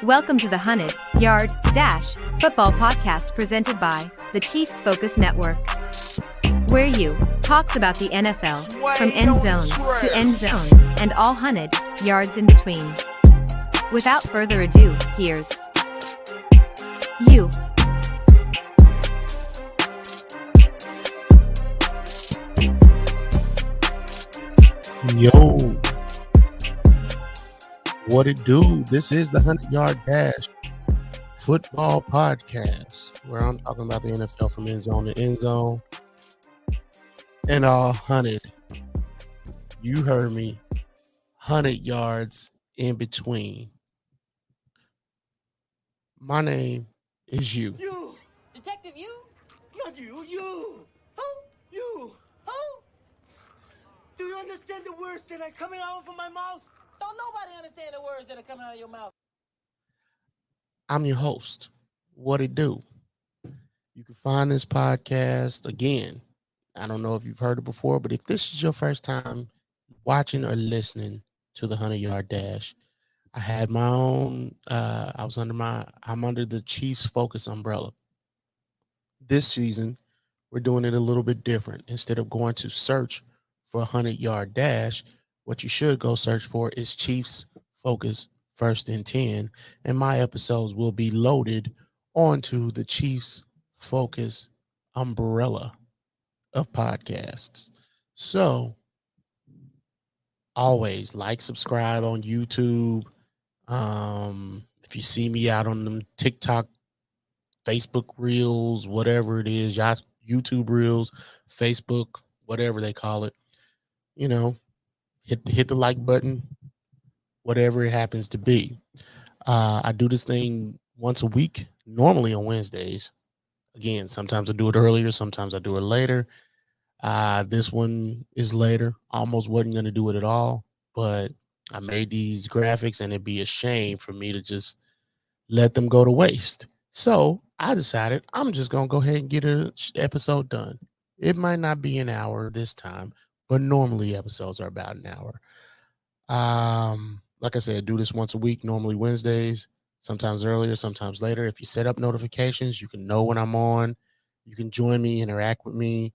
Welcome to the 100-Yard Dash Football Podcast presented by the Chiefs Focus Network, where you talks about the NFL from end zone to end zone and all 100 yards in between. Without further ado, here's you. Yo, what it do? This is the 100-Yard Dash Football Podcast, where I'm talking about the NFL from end zone to end zone and all 100. You heard me, 100 yards in between. My name is you. You! Detective you? Not you, you! Who? You! Who? Do you understand the words that are coming out from my mouth? Don't nobody understand the words that are coming out of your mouth. I'm your host. What it do? You can find this podcast again. I don't know if you've heard it before, but if this is your first time watching or listening to the 100-Yard Dash, I had my own. I'm under the Chiefs Focus umbrella. This season, we're doing it a little bit different. Instead of going to search for a 100-Yard Dash, what you should go search for is Chiefs Focus First and 10, and my episodes will be loaded onto the Chiefs Focus umbrella of podcasts. So always like, subscribe on YouTube. If you see me out on them TikTok, Facebook Reels, whatever it is, YouTube Reels, Facebook, whatever they call it, hit the like button, whatever it happens to be. I do this thing once a week, normally on Wednesdays. Again, sometimes I do it earlier, sometimes I do it later. This one is later. Almost wasn't going to do it at all, but I made these graphics and it'd be a shame for me to just let them go to waste. So I decided I'm just going to go ahead and get an episode done. It might not be an hour this time, but normally episodes are about an hour. Like I said, I do this once a week, normally Wednesdays, sometimes earlier, sometimes later. If you set up notifications, you can know when I'm on. You can join me, interact with me.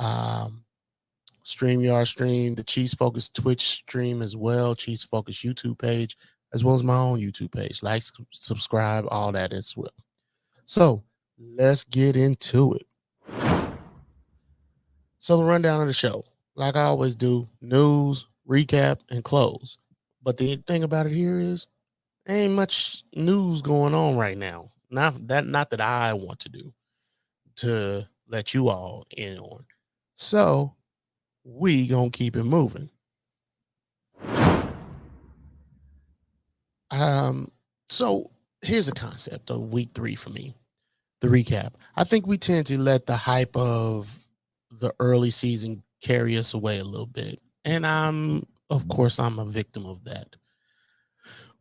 StreamYard stream, the Chiefs Focus Twitch stream as well, Chiefs Focus YouTube page, as well as my own YouTube page. Like, subscribe, all that as well. So let's get into it. So the rundown of the show, like I always do, news, recap, and close. But the thing about it here is, there ain't much news going on right now. Not that I want to do to let you all in on. So we gonna keep it moving. So here's a concept of week 3 for me. The recap. I think we tend to let the hype of the early season carry us away a little bit. And I'm a victim of that.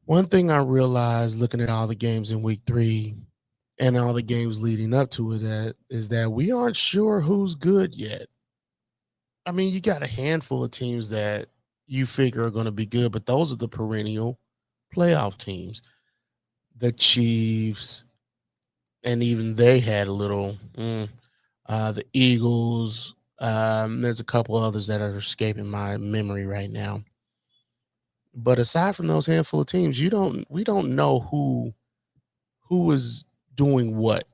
One thing I realized looking at all the games in week 3 and all the games leading up to it is that we aren't sure who's good yet. I mean, you got a handful of teams that you figure are going to be good, but those are the perennial playoff teams. The Chiefs, and even they had a little, the Eagles. There's a couple others that are escaping my memory right now. But aside from those handful of teams, we don't know who is doing what.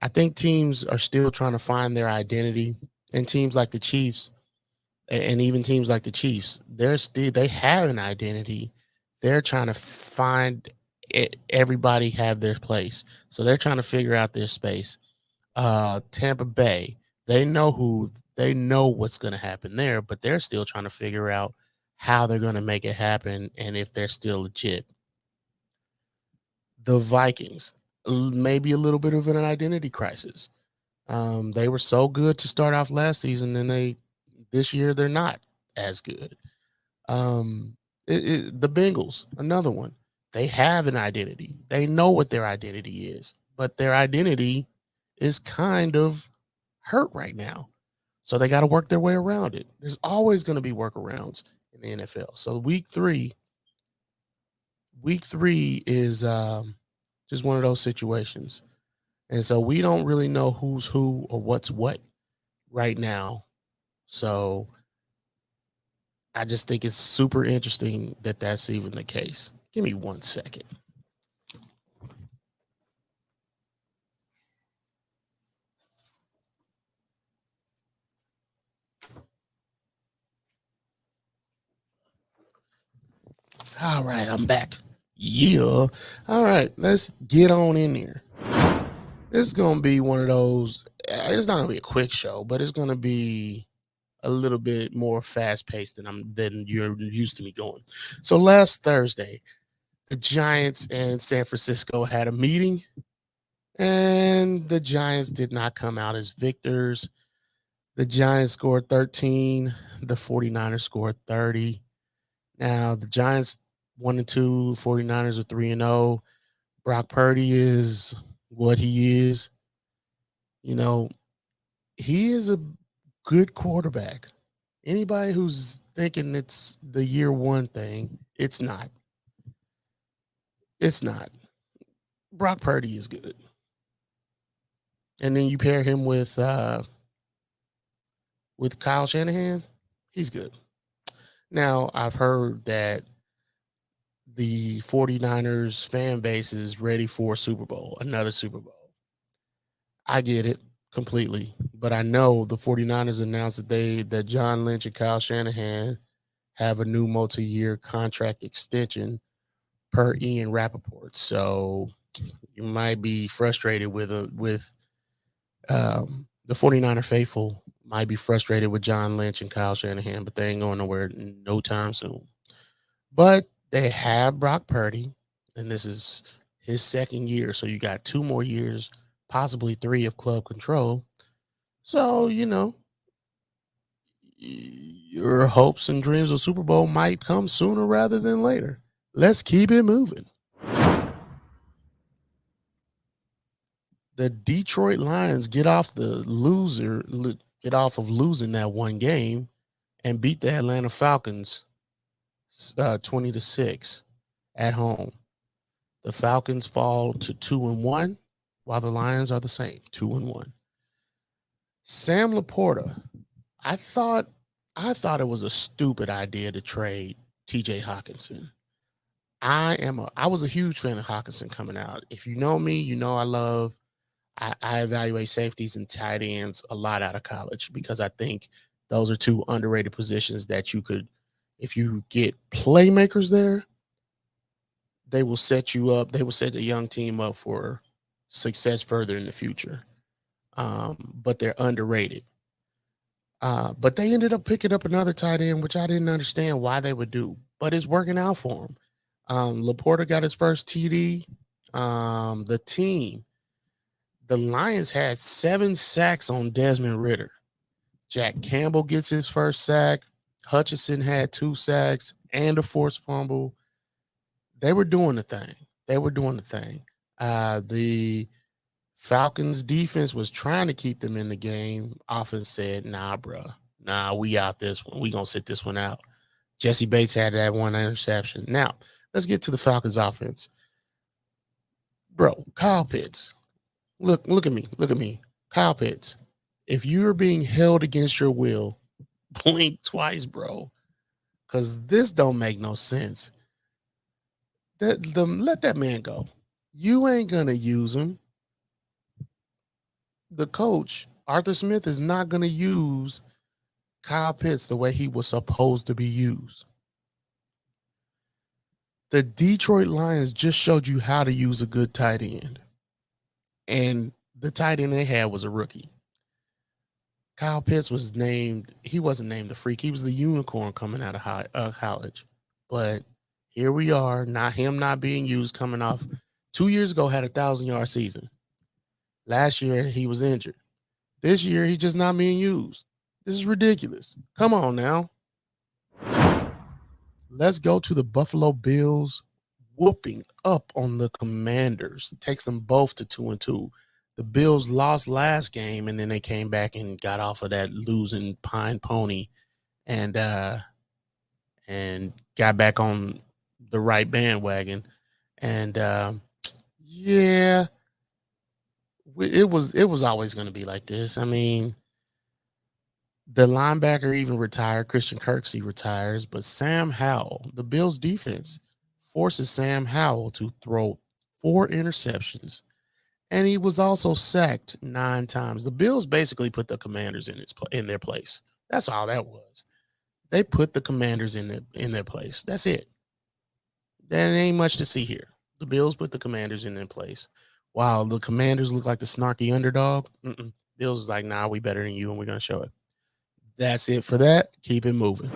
I think teams are still trying to find their identity, and teams like the Chiefs, and even teams like the Chiefs, they have an identity. They're trying to find it, everybody have their place, so they're trying to figure out their space. Tampa Bay, they know what's going to happen there, but they're still trying to figure out how they're going to make it happen and if they're still legit. The Vikings, maybe a little bit of an identity crisis. They were so good to start off last season, and this year they're not as good. The Bengals, another one. They have an identity. They know what their identity is, but their identity is kind of hurt right now. So they got to work their way around it. There's always going to be workarounds in the NFL. So week 3, week 3 is just one of those situations. And so we don't really know who's who or what's what right now. So I just think it's super interesting that that's even the case. Give me 1 second. All right, I'm back. Yeah. All right, let's get on in there. This is going to be one of those, it's not going to be a quick show, but it's going to be a little bit more fast-paced than you're used to me going. So last Thursday, the Giants and San Francisco had a meeting, and the Giants did not come out as victors. The Giants scored 13. The 49ers scored 30. Now, the Giants 1-2, 49ers are 3-0. Brock Purdy is what he is. You know, he is a good quarterback. Anybody who's thinking it's the year one thing, it's not. It's not. Brock Purdy is good. And then you pair him with Kyle Shanahan, he's good. Now, I've heard that the 49ers fan base is ready for a Super Bowl, another Super Bowl. I get it completely, but I know the 49ers announced that John Lynch and Kyle Shanahan have a new multi-year contract extension per Ian Rappaport. So you might be frustrated with the 49er faithful might be frustrated with John Lynch and Kyle Shanahan, but they ain't going nowhere no time soon. But they have Brock Purdy, and this is his second year. So you got 2 more years, possibly 3 of club control. So, your hopes and dreams of Super Bowl might come sooner rather than later. Let's keep it moving. The Detroit Lions get off of losing that one game and beat the Atlanta Falcons 20-6 at home. The Falcons fall to 2-1, while the Lions are the same, 2-1. Sam Laporta, I thought it was a stupid idea to trade TJ Hockenson. I was a huge fan of Hockenson coming out. If you know me, you know I evaluate safeties and tight ends a lot out of college because I think those are 2 underrated positions that you could, if you get playmakers there, they will set you up. They will set the young team up for success further in the future. But they're underrated. But they ended up picking up another tight end, which I didn't understand why they would do, but it's working out for them. Laporta got his first TD. The Lions had 7 sacks on Desmond Ridder. Jack Campbell gets his first sack. Hutchinson had 2 sacks and a forced fumble. They were doing the thing. The Falcons defense was trying to keep them in the game. Offense said, nah, bro. Nah, we out this one. We going to sit this one out. Jesse Bates had that 1 interception. Now, let's get to the Falcons offense. Bro, Kyle Pitts. Look at me. Kyle Pitts, if you're being held against your will, blink twice, bro, because this don't make no sense. Let that man go. You ain't going to use him. The coach, Arthur Smith, is not going to use Kyle Pitts the way he was supposed to be used. The Detroit Lions just showed you how to use a good tight end. And the tight end they had was a rookie. Kyle Pitts was named, he wasn't named the freak. He was the unicorn coming out of college. But here we are, not being used, coming off 2 years ago, had a 1,000-yard season. Last year, he was injured. This year, he's just not being used. This is ridiculous. Come on now. Let's go to the Buffalo Bills whooping up on the Commanders. Takes them both to 2-2. The Bills lost last game, and then they came back and got off of that losing pine pony and got back on the right bandwagon. And yeah, it was always going to be like this. I mean, the linebacker even retired. Christian Kirksey retires, but Sam Howell, the Bills defense, forces Sam Howell to throw 4 interceptions, and he was also sacked 9 times. The Bills basically put the Commanders in their place. That's all that was. They put the Commanders in their place. That's it. There ain't much to see here. The Bills put the Commanders in their place. While the Commanders look like the snarky underdog, Bills is like, nah, we better than you, and we're going to show it. That's it for that. Keep it moving.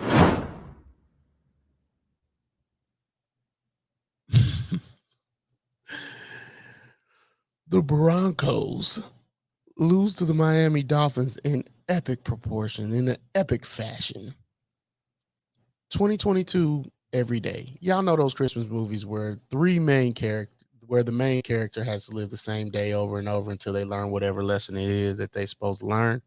The Broncos lose to the Miami Dolphins in epic proportion, in an epic fashion. 2022 every day. Y'all know those Christmas movies where the main character has to live the same day over and over until they learn whatever lesson it is that they're supposed to learn.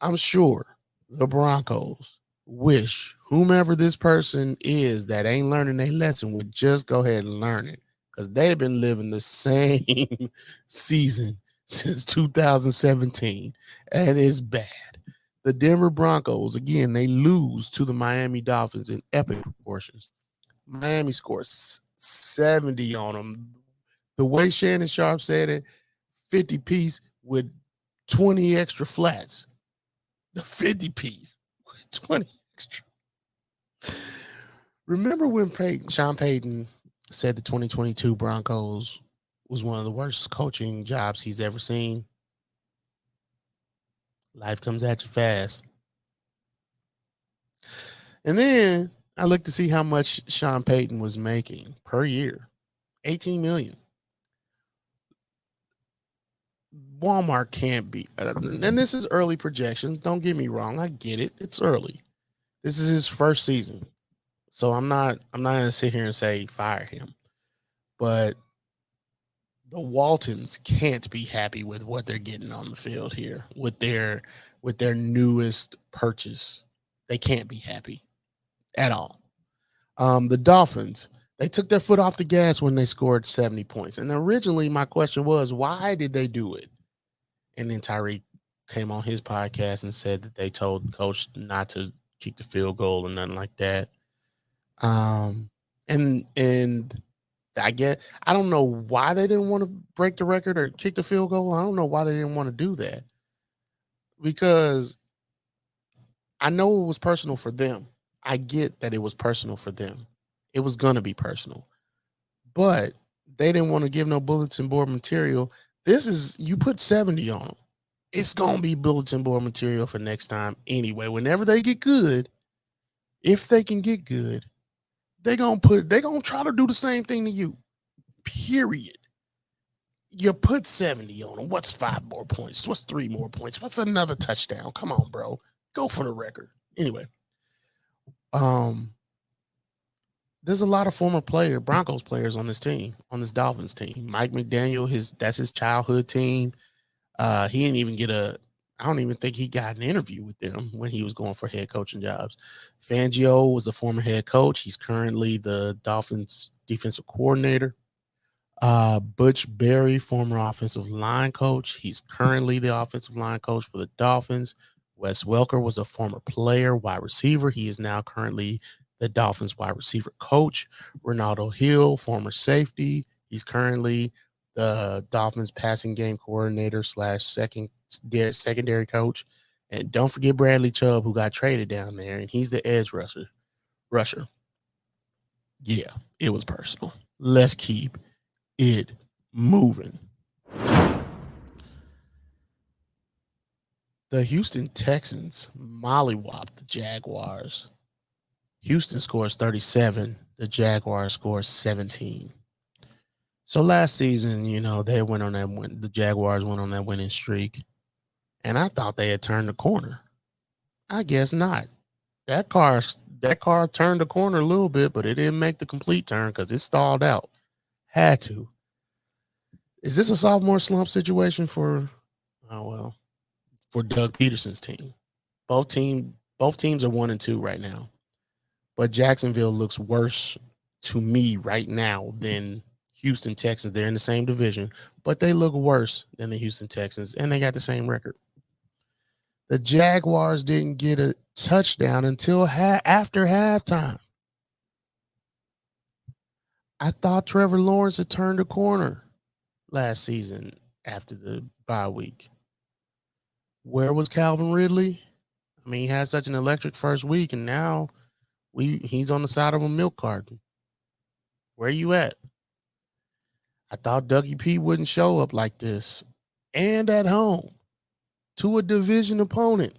I'm sure the Broncos wish whomever this person is that ain't learning their lesson would just go ahead and learn it, because they've been living the same season since 2017, and it's bad. The Denver Broncos, again, they lose to the Miami Dolphins in epic proportions. Miami scores 70 on them. The way Shannon Sharp said it, 50 piece with 20 extra flats. The 50 piece with 20 extra. Remember when Sean Payton said the 2022 Broncos was one of the worst coaching jobs he's ever seen? Life comes at you fast. And then I looked to see how much Sean Payton was making per year. $18 million. Walmart can't be, and this is early projections. Don't get me wrong. I get it. It's early. This is his first season. So I'm not going to sit here and say fire him. But the Waltons can't be happy with what they're getting on the field here with their newest purchase. They can't be happy at all. The Dolphins, they took their foot off the gas when they scored 70 points. And originally my question was, why did they do it? And then Tyreek came on his podcast and said that they told coach not to kick the field goal or nothing like that. And I don't know why they didn't want to break the record or kick the field goal. I don't know why they didn't want to do that, because I know it was personal for them. I get that it was personal for them. It was going to be personal, but they didn't want to give no bulletin board material. You put 70 on them. It's going to be bulletin board material for next time anyway. Whenever they get good, if they can get good, they're going to try to do the same thing to you. Period. You put 70 on them. What's 5 more points? What's 3 more points? What's another touchdown? Come on, bro. Go for the record. Anyway, there's a lot of former Broncos players on this team, on this Dolphins team. Mike McDaniel, that's his childhood team. He didn't even I don't even think he got an interview with them when he was going for head coaching jobs. Fangio was the former head coach. He's currently the Dolphins defensive coordinator. Butch Berry, former offensive line coach. He's currently the offensive line coach for the Dolphins. Wes Welker was a former player, wide receiver. He is now currently the Dolphins wide receiver coach. Ronaldo Hill, former safety. He's currently the Dolphins passing game coordinator / secondary coach. And don't forget Bradley Chubb, who got traded down there, and he's the edge rusher. Yeah, it was personal. Let's keep it moving. The Houston Texans mollywopped the Jaguars. Houston scores 37. The Jaguars scores 17. So last season, they went on that win. The Jaguars went on that winning streak, and I thought they had turned the corner. I guess not. That car turned the corner a little bit, but it didn't make the complete turn because it stalled out. Had to. Is this a sophomore slump situation for Doug Peterson's team? Both teams are 1-2 right now, but Jacksonville looks worse to me right now than Houston Texans. They're in the same division, but they look worse than the Houston Texans, and they got the same record. The Jaguars didn't get a touchdown until after halftime. I thought Trevor Lawrence had turned a corner last season after the bye week. Where was Calvin Ridley? I mean, he had such an electric first week, and now he's on the side of a milk carton. Where you at? I thought Dougie P wouldn't show up like this and at home to a division opponent.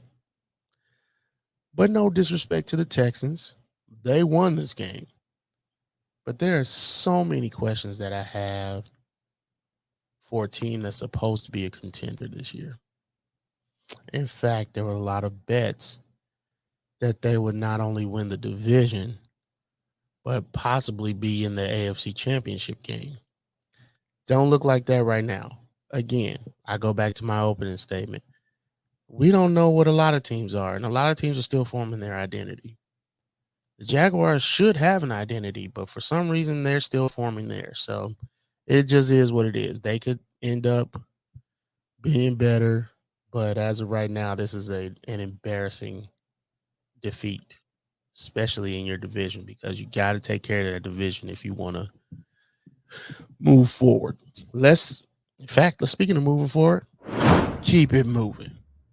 But no disrespect to the Texans. They won this game. But there are so many questions that I have for a team that's supposed to be a contender this year. In fact, there were a lot of bets that they would not only win the division, but possibly be in the AFC Championship game. Don't look like that right now. Again, I go back to my opening statement. We don't know what a lot of teams are, and a lot of teams are still forming their identity. The Jaguars should have an identity, but for some reason, they're still forming theirs. So it just is what it is. They could end up being better, but as of right now, this is an embarrassing defeat, especially in your division, because you got to take care of that division if you want to move forward. Speaking of moving forward, keep it moving.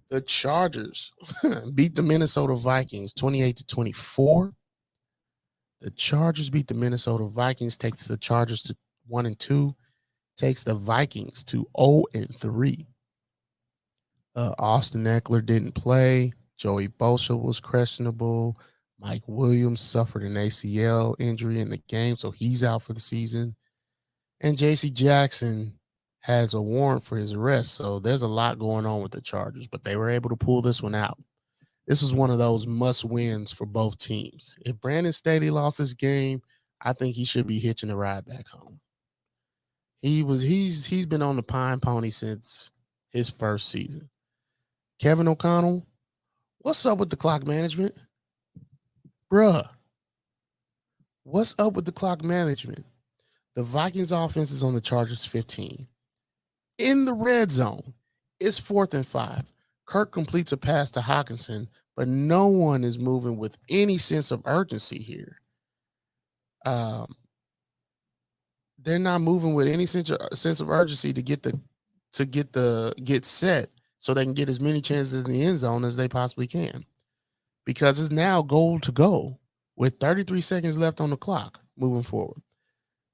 The Chargers beat the Minnesota Vikings 28-24. The Chargers beat the Minnesota Vikings, takes the Chargers to 1-2, takes the Vikings to 0-3. Austin Eckler didn't play. Joey Bosa was questionable. Mike Williams suffered an ACL injury in the game, so he's out for the season. And J.C. Jackson has a warrant for his arrest, so there's a lot going on with the Chargers, but they were able to pull this one out. This is one of those must-wins for both teams. If Brandon Staley lost this game, I think he should be hitching a ride back home. He's been on the pine pony since his first season. Kevin O'Connell, what's up with the clock management? Bruh, what's up with the clock management? The Vikings offense is on the Chargers 15. In the red zone, it's 4th and 5. Kirk completes a pass to Hockenson, but no one is moving with any sense of urgency here. They're not moving with any sense of urgency to get set so they can get as many chances in the end zone as they possibly can. Because it's now goal to go with 33 seconds left on the clock moving forward.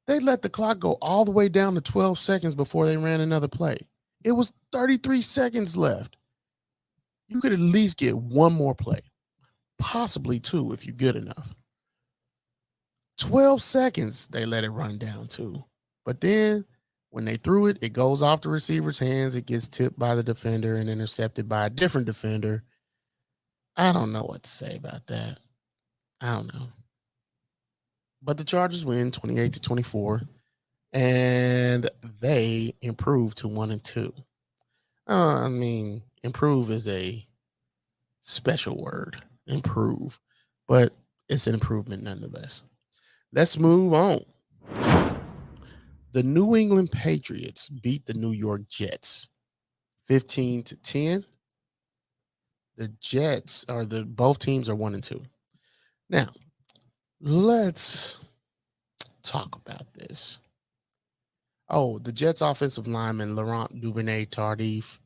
They let the clock go all the way down to 12 seconds before they ran another play. It was 33 seconds left. You could at least get one more play, possibly two if you're good enough. 12 seconds they let it run down to. But then when they threw it, it goes off the receiver's hands. It gets tipped by the defender and intercepted by a different defender. I don't know what to say about that. I don't know. But the Chargers win 28-24, and they improve to 1-2. I mean, improve is a special word, improve, but it's an improvement nonetheless. Let's move on. The New England Patriots beat the New York Jets 15-10. Both teams are 1-2. Now, let's talk about this. Oh, the Jets offensive lineman Laurent Duvernay-Tardif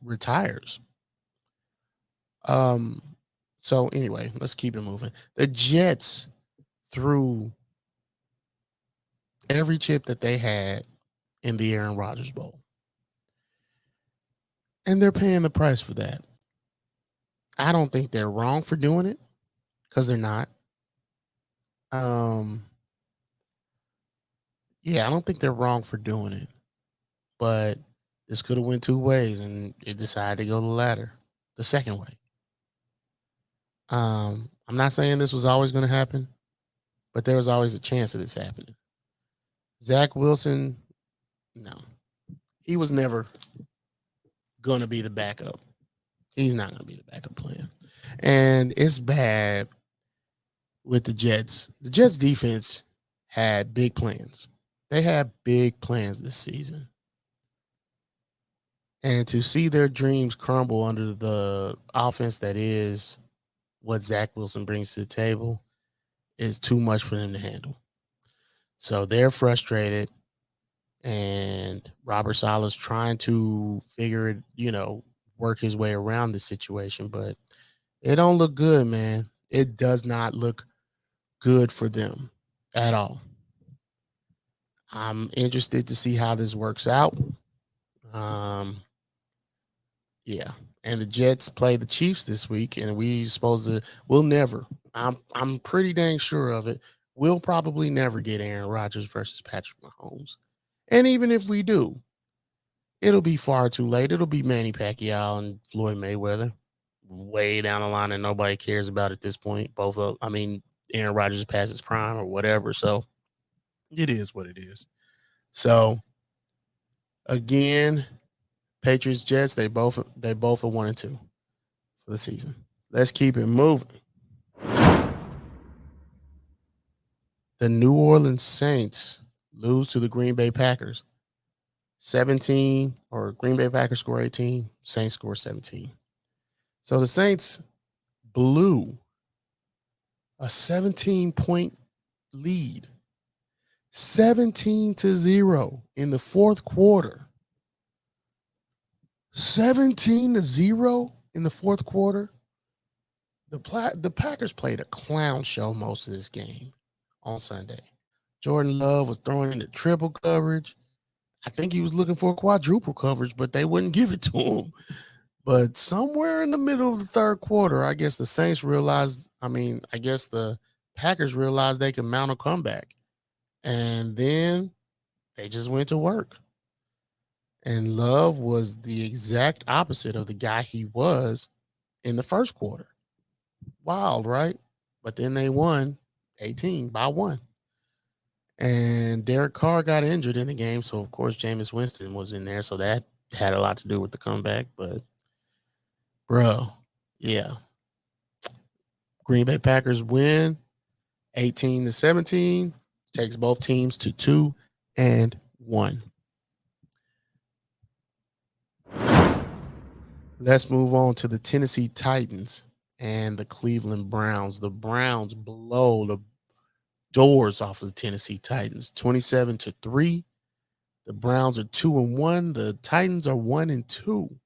retires. So anyway, let's keep it moving. The Jets threw every chip that they had in the Aaron Rodgers Bowl. And they're paying the price for that. I don't think they're wrong for doing it, because they're not. Yeah, I don't think they're wrong for doing it. But this could have went two ways, and it decided to go the second way. I'm not saying this was always going to happen, but there was always a chance of this happening. Zach Wilson, no. He was never going to be the backup. He's not going to be the backup plan. And it's bad with the Jets. The Jets defense had big plans. They had big plans this season. And to see their dreams crumble under the offense that is what Zach Wilson brings to the table is too much for them to handle. So they're frustrated, and Robert Saleh's trying to figure it, work his way around the situation, but it don't look good, man. It does not look good for them at all. I'm interested to see how this works out. Yeah. And the Jets play the Chiefs this week, and we'll never. I'm pretty dang sure of it. We'll probably never get Aaron Rodgers versus Patrick Mahomes. And even if we do, it'll be far too late. It'll be Manny Pacquiao and Floyd Mayweather way down the line, and nobody cares about it at this point. Aaron Rodgers past his prime or whatever. So it is what it is. So again, Patriots, Jets, they both are 1-2 for the season. Let's keep it moving. The New Orleans Saints lose to the Green Bay Packers. 17, or Green Bay Packers score 18, Saints score 17. So the Saints blew a 17-point lead, 17-0 in the fourth quarter. 17-0 in the fourth quarter. The Packers played a clown show most of this game on Sunday. Jordan Love was throwing into triple coverage. I think he was looking for quadruple coverage, but they wouldn't give it to him. But somewhere in the middle of the third quarter, I guess the Packers realized they could mount a comeback. And then they just went to work. And Love was the exact opposite of the guy he was in the first quarter. Wild, right? But then they won 18-1. And Derek Carr got injured in the game, so of course Jameis Winston was in there, so that had a lot to do with the comeback. But, yeah. Green Bay Packers win 18-17, takes both teams to 2-1. Let's move on to the Tennessee Titans and the Cleveland Browns. The Browns blow the doors off of the Tennessee Titans, 27-3. The Browns are 2-1. The Titans are 1-2.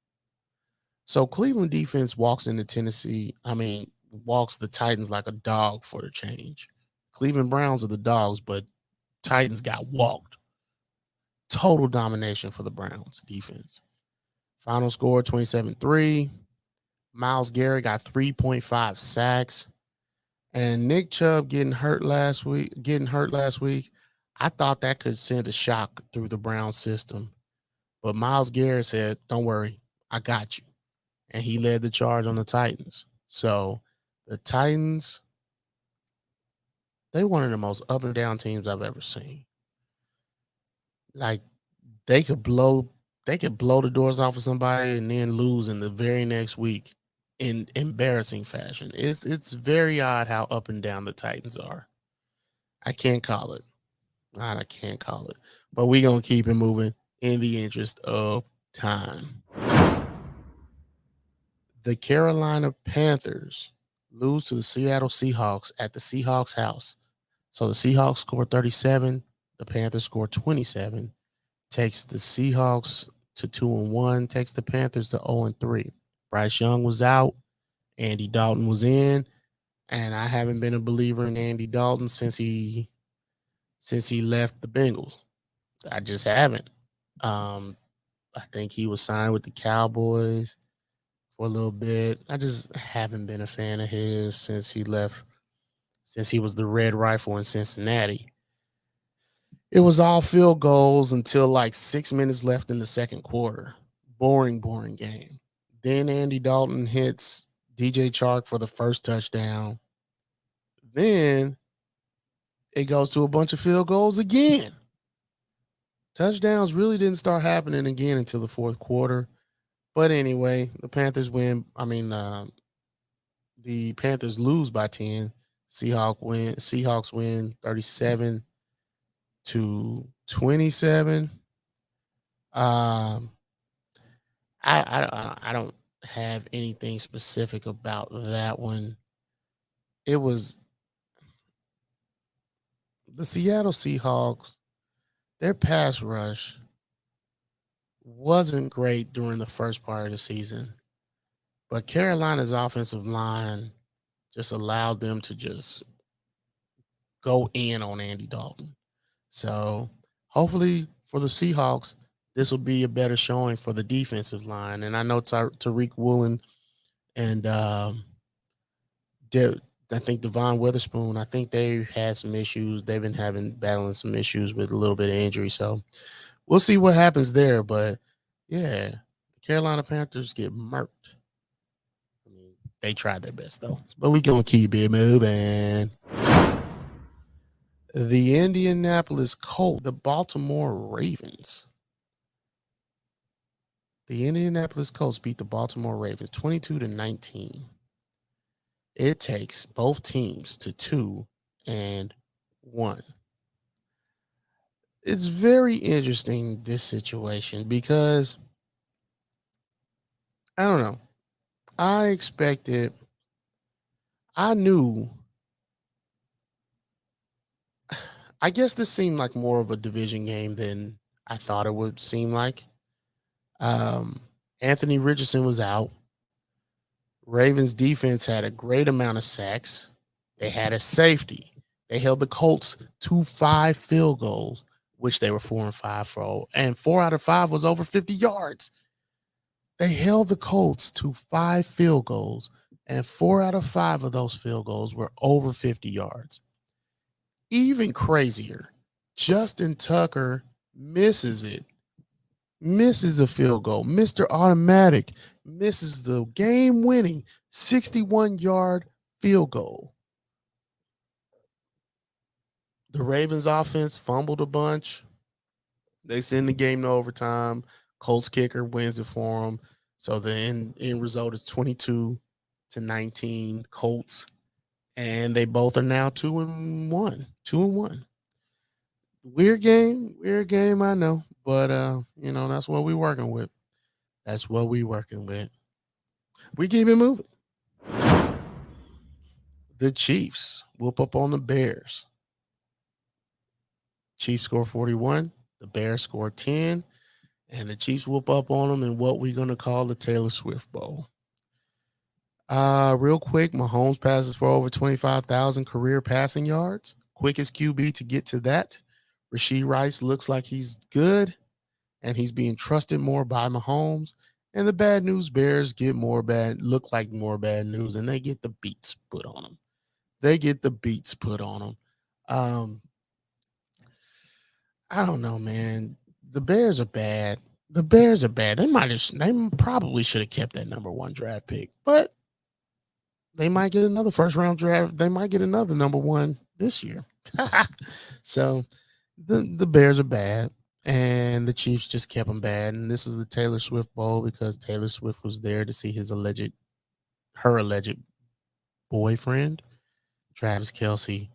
So Cleveland defense walks the Titans like a dog for the change. Cleveland Browns are the dogs, but Titans got walked. Total domination for the Browns defense. Final score 27-3. Myles Garrett got 3.5 sacks. And Nick Chubb getting hurt last week, I thought that could send a shock through the Browns system. But Myles Garrett said, "Don't worry, I got you." And he led the charge on the Titans. So the Titans, they're one of the most up and down teams I've ever seen. Like, they could blow the doors off of somebody and then lose in the very next week in embarrassing fashion. It's very odd how up and down the Titans are. I can't call it. I can't call it. But we're going to keep it moving in the interest of time. The Carolina Panthers lose to the Seattle Seahawks at the Seahawks house. So the Seahawks score 37. The Panthers score 27. Takes the Seahawks to 2-1. Takes the Panthers to 0-3. Bryce Young was out. Andy Dalton was in. And I haven't been a believer in Andy Dalton since he left the Bengals. I just haven't. I think he was signed with the Cowboys for a little bit. I just haven't been a fan of his since he left, since he was the Red Rifle in Cincinnati. It was all field goals until like 6 minutes left in the second quarter. Boring game. Then Andy Dalton hits DJ Chark for the first touchdown. Then it goes to a bunch of field goals again. Touchdowns really didn't start happening again until the fourth quarter. But anyway, the Panthers win. The Panthers lose by 10 Seahawks win 37-27. Um, I don't have anything specific about that one. It was the Seattle Seahawks. Their pass rush wasn't great during the first part of the season, but Carolina's offensive line just allowed them to just go in on Andy Dalton. So hopefully for the Seahawks, this will be a better showing for the defensive line. And I know Tariq Woolen and I think Devon Witherspoon, I think they had some issues. They've been battling some issues with a little bit of injury. So we'll see what happens there. But yeah, the Carolina Panthers get murked. I mean, they tried their best though. But we're gonna keep it moving. The Indianapolis Colts, the Baltimore Ravens. The Indianapolis Colts beat the Baltimore Ravens 22-19. It takes both teams to 2-1. It's very interesting, this situation, because I don't know. I guess this seemed like more of a division game than I thought it would seem like. Anthony Richardson was out. Ravens defense had a great amount of sacks. They had a safety. They held the Colts to 5 field goals, which they were 4-5 for, and 4 out of 5 was over 50 yards. They held the Colts to 5 field goals, and 4 out of 5 of those field goals were over 50 yards. Even crazier, Justin Tucker misses it. Misses a field goal. Mr. Automatic misses the game-winning 61-yard field goal. The Ravens offense fumbled a bunch. They send the game to overtime. Colts kicker wins it for them. So the end result is 22-19 Colts. And they both are now 2-1. 2-1. Weird game, I know. But, that's what we're working with. We keep it moving. The Chiefs whoop up on the Bears. Chiefs score 41. The Bears score 10. And the Chiefs whoop up on them in what we're going to call the Taylor Swift Bowl. Real quick, Mahomes passes for over 25,000 career passing yards. Quickest QB to get to that. Rashee Rice looks like he's good, and he's being trusted more by Mahomes. And the bad news Bears look like more bad news, and they get the beats put on them. I don't know, man. The Bears are bad. They probably should have kept that number 1 draft pick, but they might get another first round draft. They might get another number 1 this year. So the Bears are bad, and the Chiefs just kept them bad. And this is the Taylor Swift Bowl because Taylor Swift was there to see her alleged boyfriend, Travis Kelce.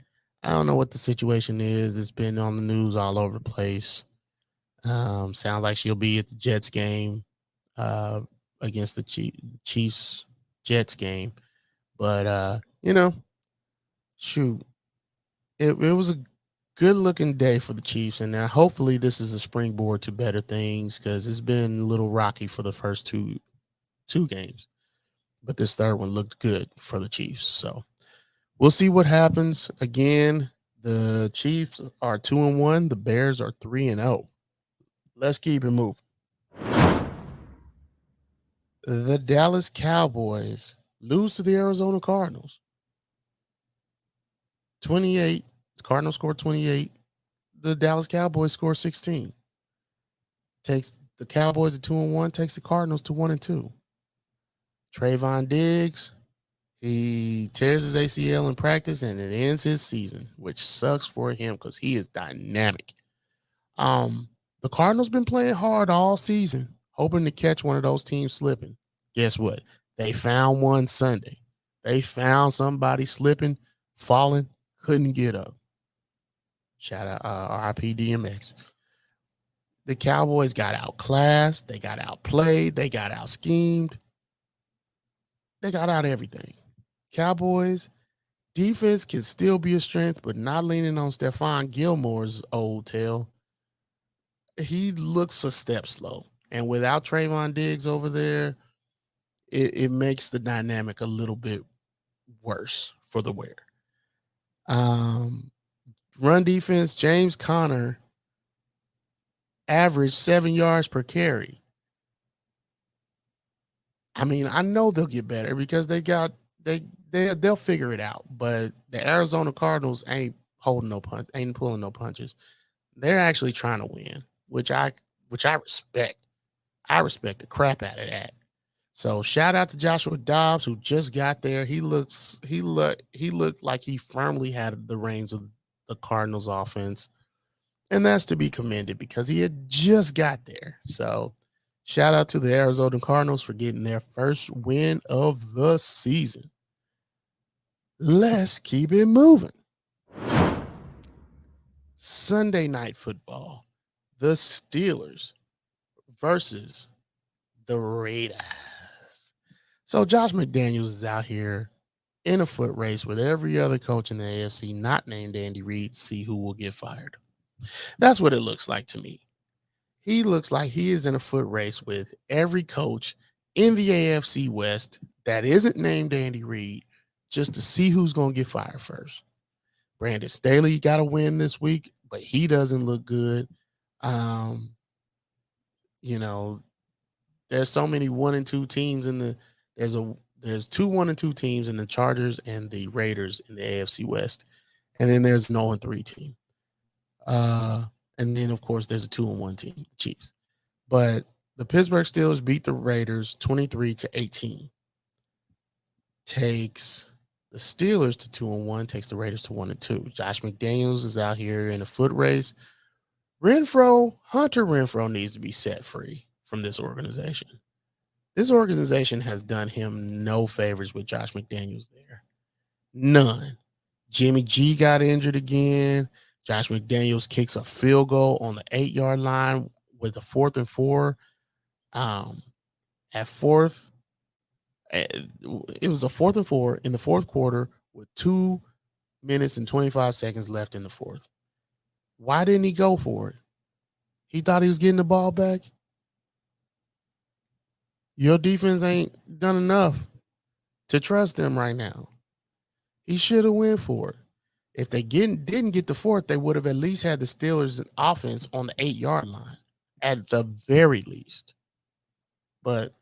I don't know what the situation is. It's been on the news all over the place. Sounds like she'll be at the Jets game against the Chiefs Jets game. But, shoot, it was a good-looking day for the Chiefs, and now hopefully this is a springboard to better things because it's been a little rocky for the first two games. But this third one looked good for the Chiefs. So we'll see what happens. Again, the Chiefs are 2-1. The Bears are 3-0. Let's keep it moving. The Dallas Cowboys lose to the Arizona Cardinals. 28. The Cardinals scored 28. The Dallas Cowboys score 16. Takes the Cowboys at 2-1, takes the Cardinals to 1-2. Trayvon Diggs, he tears his ACL in practice and it ends his season, which sucks for him because he is dynamic. The Cardinals been playing hard all season, hoping to catch one of those teams slipping. Guess what? They found one Sunday. They found somebody slipping falling, couldn't get up. Shout out RIP DMX. The Cowboys got outclassed. They got outplayed. They got out schemed. They got out everything. Cowboys defense can still be a strength, but not leaning on Stephon Gilmore's old tail. He looks a step slow. And without Trayvon Diggs over there, it makes the dynamic a little bit worse for the wear. Run defense, James Conner averaged 7 yards per carry. I mean, I know they'll get better because they'll figure it out. But the Arizona Cardinals ain't pulling no punches. They're actually trying to win, which I respect. I respect the crap out of that. So shout out to Joshua Dobbs, who just got there. He looked like he firmly had the reins of the Cardinals offense. And that's to be commended because he had just got there. So shout out to the Arizona Cardinals for getting their first win of the season. Let's keep it moving. Sunday night football. The Steelers versus the Raiders. So Josh McDaniels is out here in a foot race with every other coach in the AFC not named Andy Reid to see who will get fired. That's what it looks like to me. He looks like he is in a foot race with every coach in the AFC West that isn't named Andy Reid just to see who's going to get fired first. Brandon Staley got a win this week, but he doesn't look good. There's so many 1 and 2 teams there's 2 1 and 2 teams in the Chargers and the Raiders in the AFC West. And then there's an 0 and 3 team. And then of course there's a 2 and 1 team, the Chiefs. But the Pittsburgh Steelers beat the Raiders 23-18. Takes the Steelers to 2 and 1, takes the Raiders to 1 and 2. Josh McDaniels is out here in a foot race. Hunter Renfrow needs to be set free from this organization. This organization has done him no favors with Josh McDaniels there. None. Jimmy G got injured again. Josh McDaniels kicks a field goal on the 8-yard line with a 4th and 4. At fourth, it was a 4th and 4 in the fourth quarter with 2 minutes and 25 seconds left in the fourth. Why didn't he go for it? He thought he was getting the ball back. Your defense ain't done enough to trust them right now. He should have went for it. If they didn't get the fourth, they would have at least had the Steelers' offense on the 8-yard line, at the very least. But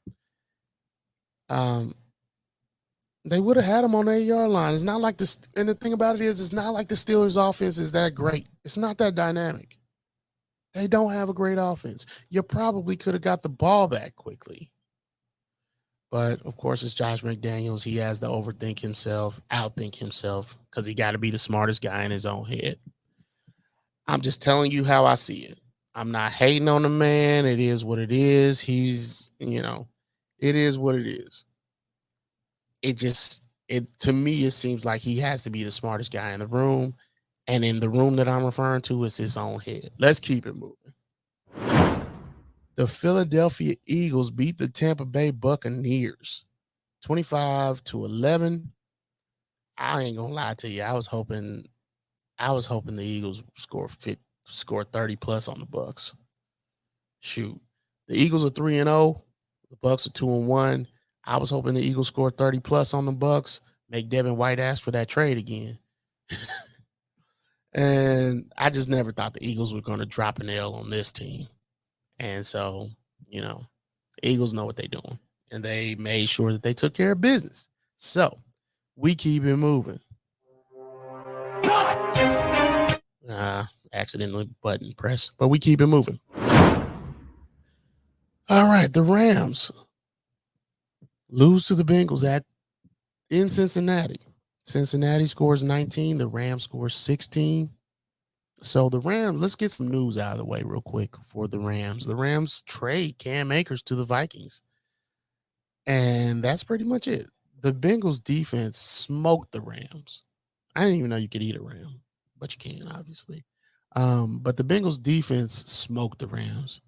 they would have had them on the 8-yard line. It's not like this, and the thing about it is, it's not like the Steelers' offense is that great. It's not that dynamic. They don't have a great offense. You probably could have got the ball back quickly. But, of course, it's Josh McDaniels. He has to outthink himself, because he got to be the smartest guy in his own head. I'm just telling you how I see it. I'm not hating on the man. It is what it is. It is what it is. To me, it seems like he has to be the smartest guy in the room. And in the room that I'm referring to is his own head. Let's keep it moving. The Philadelphia Eagles beat the Tampa Bay Buccaneers 25-11. I ain't gonna lie to you. I was hoping the Eagles score 30 plus on the Bucs. Shoot. The Eagles are 3-0. The Bucs are 2-1. I was hoping the Eagles score 30 plus on the Bucs, make Devin White ask for that trade again. And I just never thought the Eagles were going to drop an L on this team. And so, the Eagles know what they're doing. And they made sure that they took care of business. So, we keep it moving. Accidentally button press. But we keep it moving. All right, the Rams lose to the Bengals in Cincinnati. Cincinnati scores 19. The Rams scores 16. So the Rams, let's get some news out of the way real quick for the Rams. The Rams trade Cam Akers to the Vikings. And that's pretty much it. The Bengals defense smoked the Rams. I didn't even know you could eat a ram, but you can, obviously. But the Bengals defense smoked the Rams.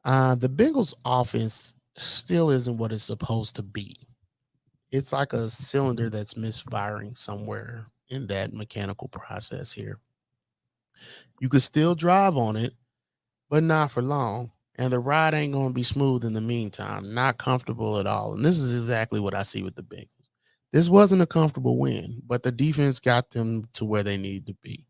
The Bengals offense still isn't what it's supposed to be. It's like a cylinder that's misfiring somewhere in that mechanical process here. You could still drive on it, but not for long. And the ride ain't going to be smooth in the meantime. Not comfortable at all. And this is exactly what I see with the Bengals. This wasn't a comfortable win, but the defense got them to where they need to be.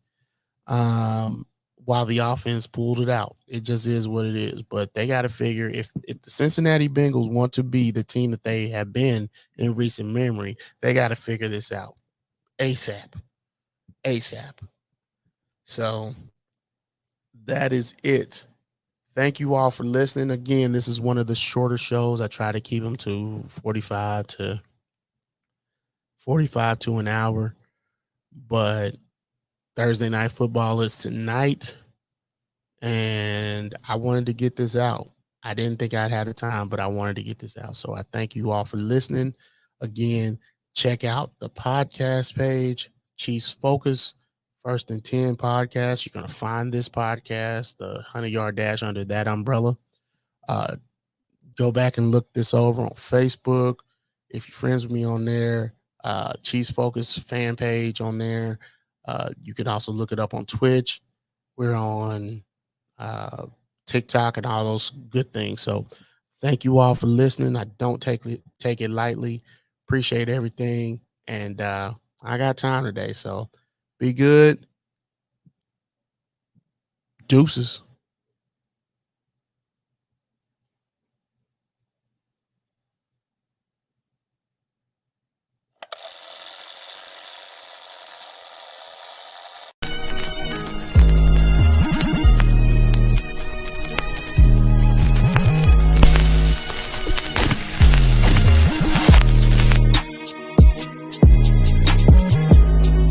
While the offense pulled it out, it just is what it is. But they got to figure if the Cincinnati Bengals want to be the team that they have been in recent memory, they got to figure this out ASAP. So that is it. Thank you all for listening. Again, this is one of the shorter shows. I try to keep them to 45 to an hour. But Thursday Night Football is tonight, and I wanted to get this out. I didn't think I'd have the time, but I wanted to get this out. So I thank you all for listening. Again, check out the podcast page, Chiefs Focus, First and 10 podcast. You're going to find this podcast, the 100-Yard Dash, under that umbrella. Go back and look this over on Facebook. If you're friends with me on there, Chiefs Focus fan page on there. You can also look it up on Twitch. We're on TikTok and all those good things. So thank you all for listening. I don't take it lightly. Appreciate everything. And I got time today. So be good. Deuces.